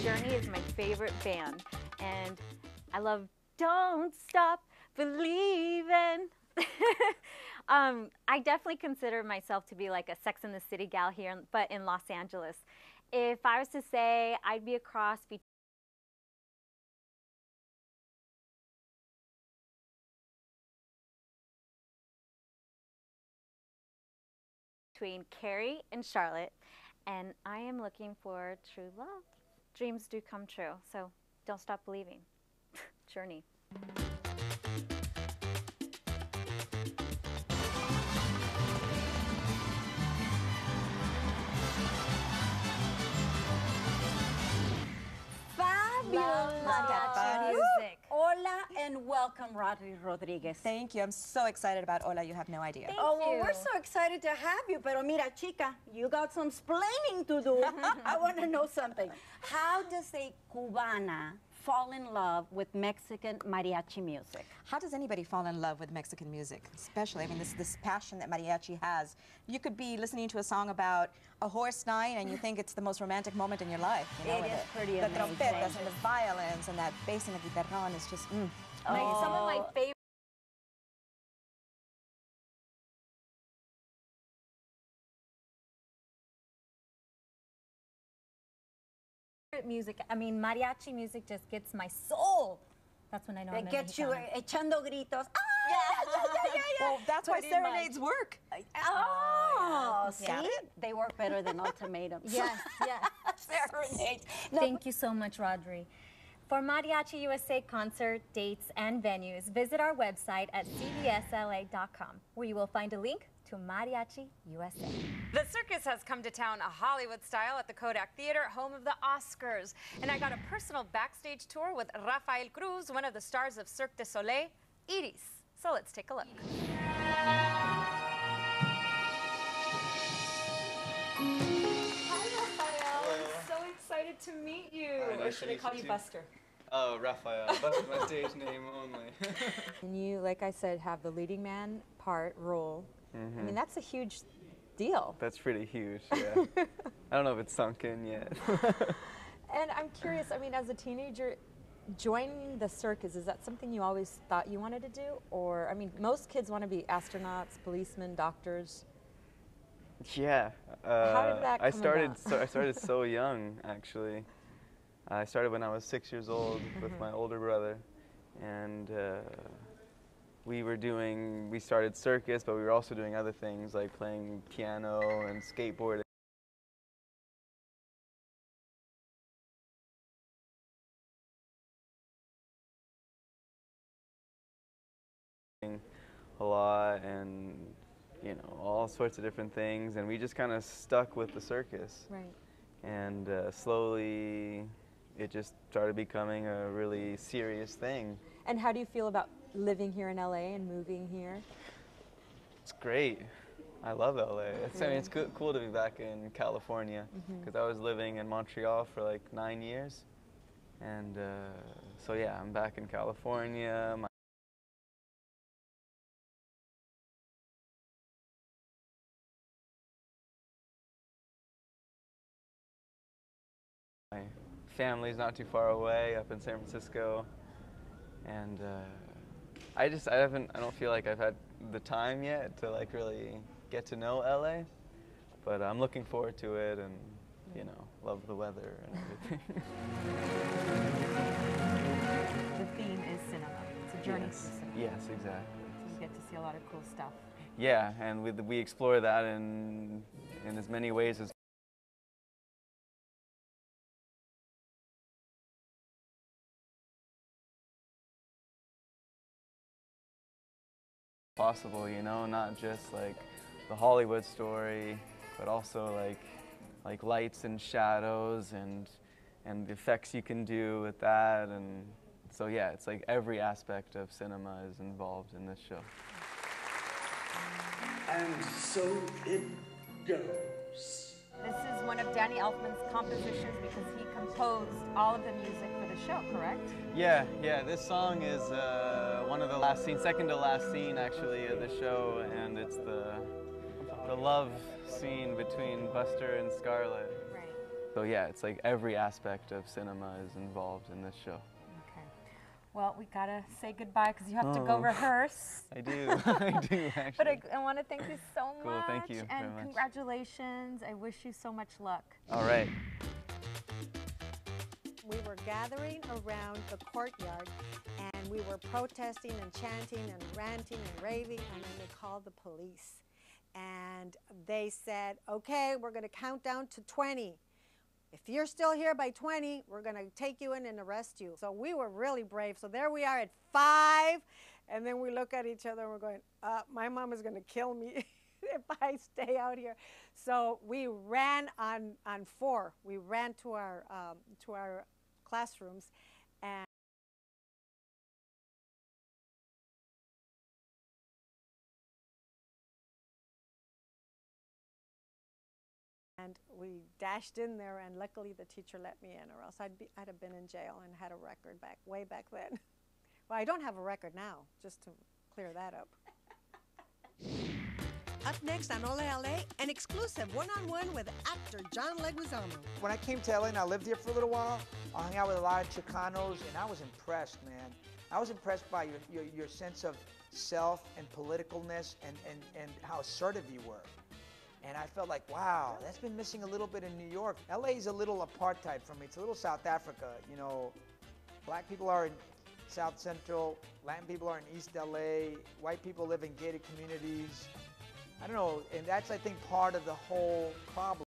Journey is my favorite band, and I love Don't Stop Believin'. I definitely consider myself to be like a Sex and the City gal here, but in Los Angeles. If I was to say, I'd be a cross between Carrie and Charlotte, and I am looking for true love. Dreams do come true, so don't stop believing. Journey. Mariachi music. Hola and welcome, Rodri Rodriguez. Thank you. I'm so excited about Hola. You have no idea. Thank well, you. we're so excited to have you. Pero mira, chica, you got some splaining to do. I want to know something. How does a Cubana fall in love with Mexican mariachi music? How does anybody fall in love with Mexican music? Especially, I mean, this passion that mariachi has. You could be listening to a song about a horse night and you think it's the most romantic moment in your life. You know, It is pretty the amazing. trompetas and the violins and that bass and the guitarrón is just, Some of my favorite music. I mean, mariachi music just gets my soul. That's when I know It I'm gets you Mexicana. echando gritos. Ah, Yeah. Well, that's why Pretty serenades work. Oh, see? Got it? They work better than ultimatums. Yes, yes. Serenades. No, Thank you so much, Rodri. For Mariachi USA concert dates and venues, visit our website at cbsla.com, where you will find a link to Mariachi USA. The circus has come to town a Hollywood style at the Kodak Theater, home of the Oscars. And I got a personal backstage tour with Rafael Cruz, one of the stars of Cirque du Soleil, Iris. So let's take a look. Hi, Raphael. I'm so excited to meet you. Hi, nice or should to I call meet you you too. Buster? Oh, Raphael. That's my stage name only. And you, like I said, have the leading man role. I mean, that's a huge deal. That's pretty huge, yeah. I don't know if it's sunk in yet. And I'm curious, I mean, as a teenager, joining the circus, is that something you always thought you wanted to do? Or, I mean, most kids want to be astronauts, policemen, doctors. Yeah. How did that I come started about? I started so young, actually. I started when I was 6 years old with my older brother, and we started circus, but we were also doing other things like playing piano and skateboarding. A lot, and you know, all sorts of different things, and we just kind of stuck with the circus. Right. And slowly it just started becoming a really serious thing. And how do you feel about living here in LA and moving here? It's great. I love LA. I mean, it's cool to be back in California, because I was living in Montreal for like 9 years. And so yeah, I'm back in California. My family's not too far away, up in San Francisco, and I don't feel like I've had the time yet to like really get to know LA, but I'm looking forward to it, and you know, love the weather and everything. The theme is cinema. It's a journey Yes. through cinema. Yes, exactly. So you get to see a lot of cool stuff. Yeah, and we explore that in as many ways as possible, you know, not just like the Hollywood story, but also like lights and shadows and the effects you can do with that, and so yeah, it's like every aspect of cinema is involved in this show. And so it goes. This is one of Danny Elfman's compositions because he composed all of the music for the show, correct? Yeah, this song is one of the last scenes, second to last scene actually of the show, and it's the love scene between Buster and Scarlett. Right. So yeah, it's like every aspect of cinema is involved in this show. Okay. Well, we gotta say goodbye because you have to go rehearse. I do, I do actually. But I want to thank you so Cool, much. thank you very And much. congratulations. I wish you so much luck. All right. We were gathering around the courtyard and we were protesting and chanting and ranting and raving, and then they called the police. And they said, okay, we're going to count down to 20. If you're still here by 20, we're going to take you in and arrest you. So we were really brave. So there we are at 5, and then we look at each other and we're going, my mom is going to kill me if I stay out here. So we ran on 4. We ran to our classrooms, and we dashed in there, and luckily the teacher let me in, or else I'd have been in jail and had a record way back then. Well, I don't have a record now, just to clear that up. Up next on Hola LA, an exclusive one-on-one with actor John Leguizamo. When I came to LA and I lived here for a little while, I hung out with a lot of Chicanos, and I was impressed, man. I was impressed by your sense of self and politicalness and how assertive you were. And I felt like, wow, that's been missing a little bit in New York. LA is a little apartheid for me. It's a little South Africa. You know, black people are in South Central, Latin people are in East LA, white people live in gated communities. I don't know, and that's, I think, part of the whole problem.